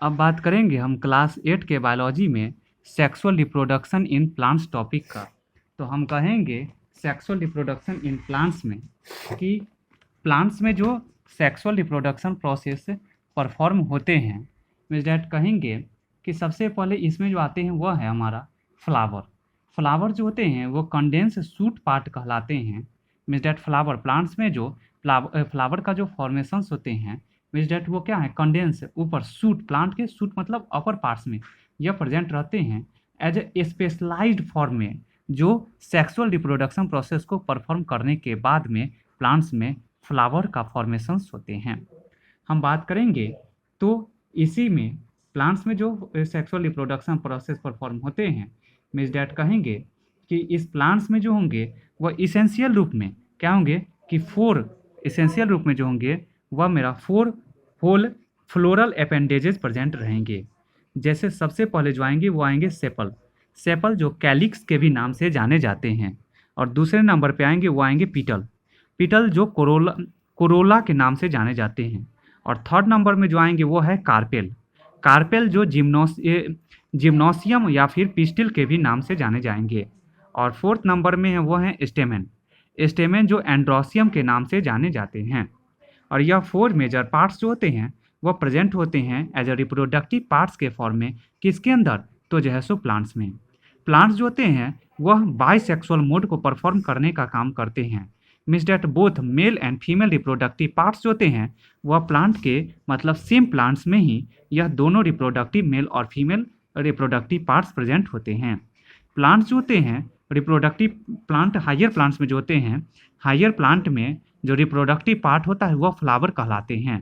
अब बात करेंगे हम क्लास 8 के बायोलॉजी में sexual reproduction in plants topic का। तो हम कहेंगे सेक्सुअल रिप्रोडक्शन इन प्लांट्स में कि प्लांट्स में जो सेक्सुअल रिप्रोडक्शन प्रोसेस परफॉर्म होते हैं, मीन्स डैट कहेंगे कि सबसे पहले इसमें जो आते हैं वह है हमारा फ्लावर। फ्लावर जो होते हैं वो कंडेंस शूट पार्ट कहलाते हैं। मीन्स डैट फ्लावर प्लांट्स में जो फ्लावर का जो फॉर्मेशंस होते हैं, मीन्स डैट वो क्या है, कंडेंस ऊपर शूट, प्लांट के शूट मतलब अपर पार्ट्स में यह प्रेजेंट रहते हैं एज ए स्पेशलाइज्ड फॉर्म में, जो सेक्सुअल रिप्रोडक्शन प्रोसेस को परफॉर्म करने के बाद में प्लांट्स में फ्लावर का फॉर्मेशंस होते हैं। हम बात करेंगे तो इसी में प्लांट्स में जो सेक्सुअल रिप्रोडक्शन प्रोसेस परफॉर्म होते हैं, मीन्स डैट कहेंगे कि इस प्लांट्स में जो होंगे वह इसेंशियल रूप में क्या होंगे कि 4 इसेंशियल रूप में जो होंगे वह मेरा 4 होल फ्लोरल अपेंडेजेस प्रेजेंट रहेंगे। जैसे सबसे पहले जो आएंगे वो आएंगे सेपल। सेपल जो कैलिक्स के भी नाम से जाने जाते हैं। और दूसरे नंबर पे आएंगे वो आएंगे पीटल। पीटल जो कोरोला के नाम से जाने जाते हैं। और थर्ड नंबर में जो आएंगे वो है कार्पेल। कार्पेल जो जिम्नोसियम या फिर पिस्टिल के भी नाम से जाने जाएंगे। और फोर्थ नंबर में है वो है स्टेमेन। स्टेमेन जो एंड्रोसियम के नाम से जाने जाते हैं। और यह 4 मेजर पार्ट्स जो होते हैं वह प्रेजेंट होते हैं एज ए रिप्रोडक्टिव पार्ट्स के फॉर्म में। किसके अंदर? तो जो है सो प्लांट्स में। प्लांट्स जो होते हैं वह बाइसेक्सुअल मोड को परफॉर्म करने का काम करते हैं। Means that both male and female reproductive parts जो होते हैं वह प्लांट के मतलब सेम प्लांट्स में ही यह दोनों रिप्रोडक्टिव मेल और फीमेल रिप्रोडक्टिव पार्ट्स प्रेजेंट होते हैं। प्लांट्स जो होते हैं रिप्रोडक्टिव प्लांट, हायर प्लांट्स में जो होते हैं, हायर प्लांट में जो रिप्रोडक्टिव पार्ट होता है वह फ्लावर कहलाते हैं।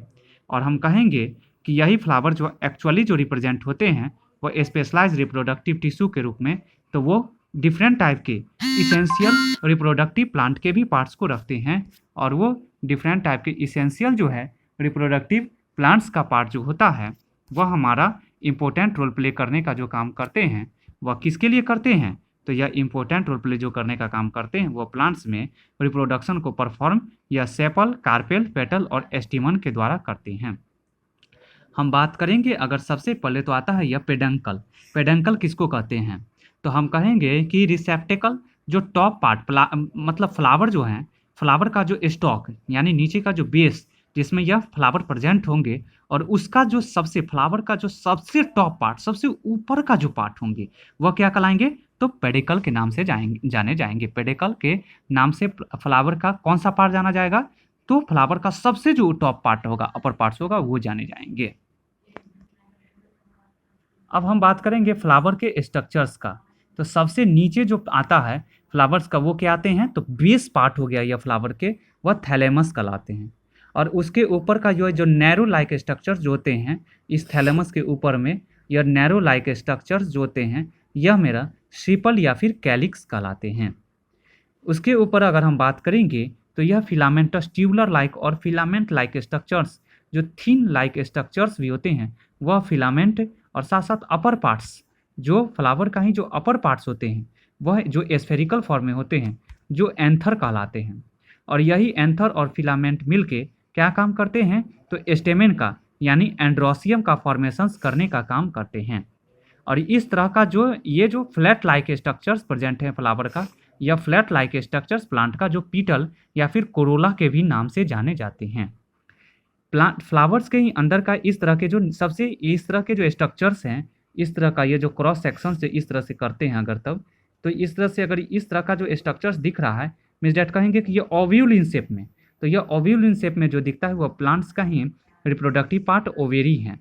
और हम कहेंगे कि यही फ्लावर जो एक्चुअली जो रिप्रेजेंट होते हैं वह स्पेशलाइज रिप्रोडक्टिव टिश्यू के रूप में, तो वो डिफरेंट टाइप के इसेंशियल रिप्रोडक्टिव प्लांट के भी पार्ट्स को रखते हैं। और वो डिफरेंट टाइप के इसेंशियल जो है रिप्रोडक्टिव प्लांट्स का पार्ट जो होता है वह हमारा इम्पोर्टेंट रोल प्ले करने का जो काम करते हैं वह किसके लिए करते हैं? तो यह इम्पोर्टेंट रोल प्ले जो करने का काम करते हैं वो प्लांट्स में रिप्रोडक्शन को परफॉर्म या सेपल, कार्पेल, पेटल और स्टिमन के द्वारा करते हैं। हम बात करेंगे अगर सबसे पहले तो आता है यह पेडंकल। पेडंकल किसको कहते हैं? तो हम कहेंगे कि रिसेप्टेकल जो टॉप पार्ट मतलब फ्लावर जो है, फ्लावर का जो स्टॉक यानी नीचे का जो बेस जिसमें यह फ्लावर प्रेजेंट होंगे, और उसका जो सबसे फ्लावर का जो सबसे टॉप पार्ट, सबसे ऊपर का जो पार्ट होंगे वह क्या कहलाएंगे? तो पेडिकल के नाम से जाने जाएंगे। पेडिकल के नाम से फ्लावर का कौन सा पार्ट जाना जाएगा? तो फ्लावर का सबसे जो टॉप पार्ट होगा, अपर पार्ट्स होगा, वो जाने जाएंगे। अब हम बात करेंगे फ्लावर के स्ट्रक्चर्स का। तो सबसे नीचे जो आता है फ्लावर्स का वो क्या आते हैं? तो बेस पार्ट हो गया यह फ्लावर के, वह थैलेमस कहलाते हैं। और उसके ऊपर का जो नैरो लाइक स्ट्रक्चर्स जो होते हैं, इस थैलेमस के ऊपर में यह नैरो लाइक स्ट्रक्चर्स जो होते हैं यह मेरा सिपल या फिर कैलिक्स कहलाते हैं। उसके ऊपर अगर हम बात करेंगे तो यह फिलामेंटस ट्यूबुलर लाइक और फिलामेंट लाइक स्ट्रक्चर्स, जो थिन लाइक स्ट्रक्चर्स भी होते हैं वह फिलामेंट, और साथ साथ अपर पार्ट्स जो फ्लावर का ही जो अपर पार्ट्स होते हैं वह जो स्फेरिकल फॉर्म में होते हैं जो एंथर कहलाते हैं। और यही एंथर और फिलामेंट मिलके क्या काम करते हैं? तो स्टेमेन का यानी एंड्रोसियम का फॉर्मेशंस करने का काम करते हैं। और इस तरह का जो फ्लैट लाइक स्ट्रक्चर्स प्रेजेंट हैं फ्लावर का, यह फ्लैट लाइक स्ट्रक्चर्स प्लांट का जो पीटल या फिर कोरोला के भी नाम से जाने जाते हैं। प्लांट फ्लावर्स के ही अंदर का इस तरह के जो स्ट्रक्चर्स हैं, इस तरह का ये जो क्रॉस सेक्शन से इस तरह से करते हैं अगर तब, तो इस तरह से अगर इस तरह का जो स्ट्रक्चर्स दिख रहा है, मीन्स डैट कहेंगे कि ये ओव्यूल इन शेप में, तो यह ओव्यूल इन शेप में जो दिखता है वह प्लांट्स का ही रिप्रोडक्टिव पार्ट ओवेरी है।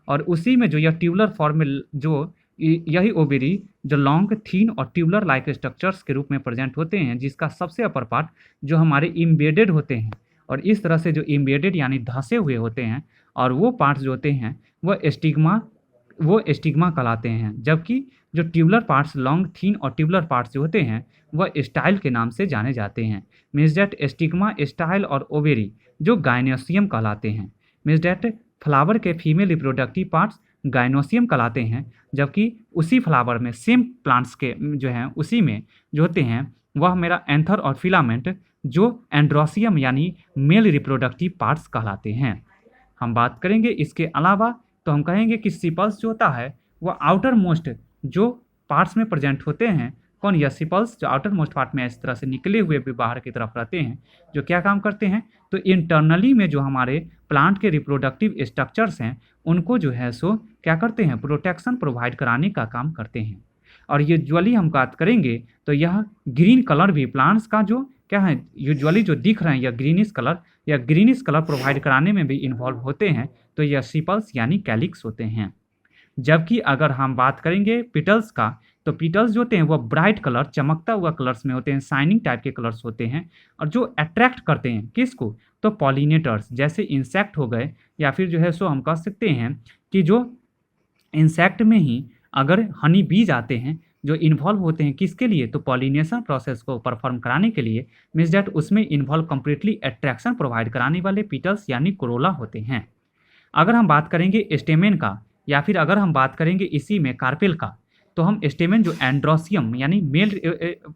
और उसी में जो यह ट्यूबुलर फॉर्म में जो यही ओवेरी जो लॉन्ग, थीन और ट्यूबुलर लाइक स्ट्रक्चर्स के रूप में प्रेजेंट होते हैं, जिसका सबसे अपर पार्ट जो हमारे इम्बेडेड होते हैं, और इस तरह से जो इम्बेडेड यानी धंसे हुए होते हैं, और वो पार्ट्स जो होते हैं वो स्टिग्मा कहलाते हैं। जबकि जो ट्यूबुलर पार्ट्स लॉन्ग, थीन और ट्यूबुलर पार्ट्स जो होते हैं वह स्टाइल के नाम से जाने जाते हैं। मीन्स डैट स्टिग्मा, स्टाइल और ओवेरी जो गायनोसियम कहलाते हैं। मीन्स डैट फ्लावर के फीमेल रिप्रोडक्टिव पार्ट्स गायनोसियम कहलाते हैं, जबकि उसी फ्लावर में सेम प्लांट्स के जो हैं उसी में जो होते हैं वह मेरा एंथर और फिलामेंट जो एंड्रोसियम यानी मेल रिप्रोडक्टिव पार्ट्स कहलाते हैं। हम बात करेंगे इसके अलावा तो हम कहेंगे कि सिपल्स जो होता है वो आउटर मोस्ट जो पार्ट्स में प्रेजेंट होते हैं, कौन, या सिपल्स जो आउटर मोस्ट पार्ट में इस तरह से निकले हुए भी बाहर की तरफ रहते हैं, जो क्या काम करते हैं, तो इंटरनली में जो हमारे प्लांट के रिप्रोडक्टिव स्ट्रक्चर्स हैं उनको जो है सो क्या करते हैं, प्रोटेक्शन प्रोवाइड कराने का काम करते हैं। और यूजुअली हम बात करेंगे तो यह ग्रीन कलर भी प्लांट्स का जो क्या है यूजुअली जो दिख रहे हैं या ग्रीनिश कलर प्रोवाइड कराने में भी इन्वॉल्व होते हैं, तो यह सिपल्स यानी कैलिक्स होते हैं। जबकि अगर हम बात करेंगे पिटल्स का, तो पिटल्स जो होते हैं वो ब्राइट कलर, चमकता हुआ कलर्स में होते हैं, शाइनिंग टाइप के कलर्स होते हैं, और जो अट्रैक्ट करते हैं किसको, तो पॉलिनेटर्स, जैसे इंसेक्ट हो गए, या फिर जो है सो हम कह सकते हैं कि जो इंसेक्ट में ही अगर हनी बीज आते हैं जो इन्वॉल्व होते हैं किसके लिए, तो पॉलिनेशन प्रोसेस को परफॉर्म कराने के लिए, मीन्स डैट उसमें इन्वॉल्व कम्प्लीटली अट्रैक्शन प्रोवाइड कराने वाले पिटल्स यानी कोरोला होते हैं। अगर हम बात करेंगे स्टेमेन का, या फिर अगर हम बात करेंगे इसी में कार्पेल का, तो हम स्टेमेन जो एंड्रोसियम यानी मेल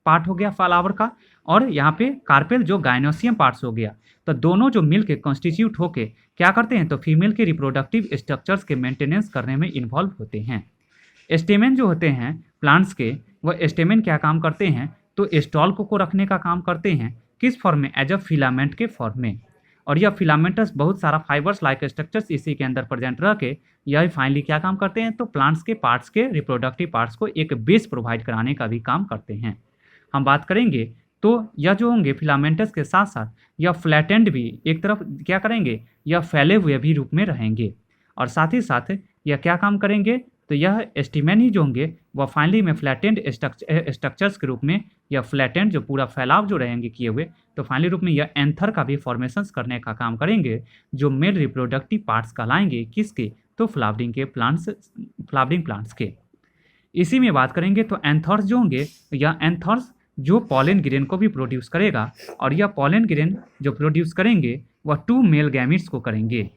पार्ट हो गया फ्लावर का, और यहाँ पे कार्पेल जो गाइनोसियम पार्ट्स हो गया, तो दोनों जो मिल के कॉन्स्टिट्यूट होके क्या करते हैं, तो फीमेल के रिप्रोडक्टिव स्ट्रक्चर्स के मेंटेनेंस करने में इन्वॉल्व होते हैं। स्टेमेन जो होते हैं प्लांट्स के, वह स्टेमेन क्या काम करते हैं, तो स्टॉल को रखने का काम करते हैं, किस फॉर्म में, एज अ फिलामेंट के फॉर्म में। और यह फिलामेंटस बहुत सारा फाइबर्स लाइक स्ट्रक्चर्स इसी के अंदर प्रेजेंट रह के यह फाइनली क्या काम करते हैं, तो प्लांट्स के पार्ट्स के रिप्रोडक्टिव पार्ट्स को एक बेस प्रोवाइड कराने का भी काम करते हैं। हम बात करेंगे तो यह जो होंगे फिलामेंटस के साथ साथ यह फ्लैटेंड भी एक तरफ क्या करेंगे, यह फैले हुए भी रूप में रहेंगे, और साथ ही साथ यह क्या काम करेंगे, तो यह स्टेमेन ही जो होंगे वह फाइनली में फ्लैटेंड स्ट्रक्चर्स के रूप में, या फ्लैटेंड जो पूरा फैलाव जो रहेंगे किए हुए, तो फाइनली रूप में यह एंथर का भी फॉर्मेशंस करने का काम करेंगे, जो मेल रिप्रोडक्टिव पार्ट्स कहलाएंगे किसके, तो फ्लावरिंग प्लांट्स के। इसी में बात करेंगे तो एंथर्स जो होंगे, यह एंथर्स जो पॉलन ग्रेन को भी प्रोड्यूस करेगा, और यह पॉलन ग्रेन जो प्रोड्यूस करेंगे वह 2 मेल गैमेट्स को करेंगे।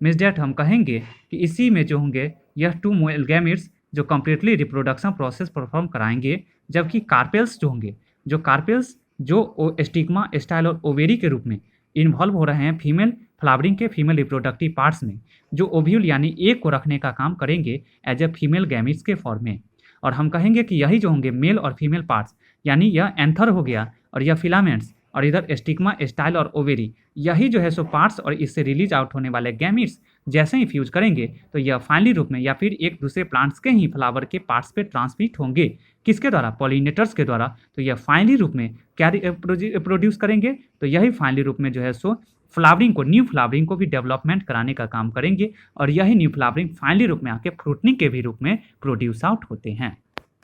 मीन्स डैट हम कहेंगे कि इसी में जो होंगे यह 2 मेल गैमेट्स जो कम्प्लीटली रिप्रोडक्शन प्रोसेस परफॉर्म कराएंगे, जबकि कार्पेल्स जो होंगे, जो कार्पेल्स जो स्टिग्मा, स्टाइल और ओवेरी के रूप में इन्वॉल्व हो रहे हैं फीमेल फ्लावरिंग के फीमेल रिप्रोडक्टिव पार्ट्स में, जो ओव्यूल यानी एग को रखने का काम करेंगे एज ए फीमेल गैमेट्स के फॉर्म में। और हम कहेंगे कि यही जो होंगे मेल और फीमेल पार्ट्स, यानी यह एंथर हो गया और यह फिलामेंट्स, और इधर स्टिग्मा, स्टाइल और ओवेरी, यही जो है सो पार्ट्स और इससे रिलीज आउट होने वाले गैमेट्स जैसे ही फ्यूज करेंगे तो यह फाइनली रूप में या फिर एक दूसरे प्लांट्स के ही फ्लावर के पार्ट्स पे ट्रांसमिट होंगे, किसके द्वारा, पॉलिनेटर्स के द्वारा। तो यह फाइनली रूप में क्या प्रोड्यूस करेंगे, तो यही फाइनली रूप में जो है सो फ्लावरिंग को, न्यू फ्लावरिंग को भी डेवलपमेंट कराने का काम करेंगे, और यही न्यू फ्लावरिंग फाइनली रूप में आके फ्रूटनिंग के भी रूप में प्रोड्यूस आउट होते हैं।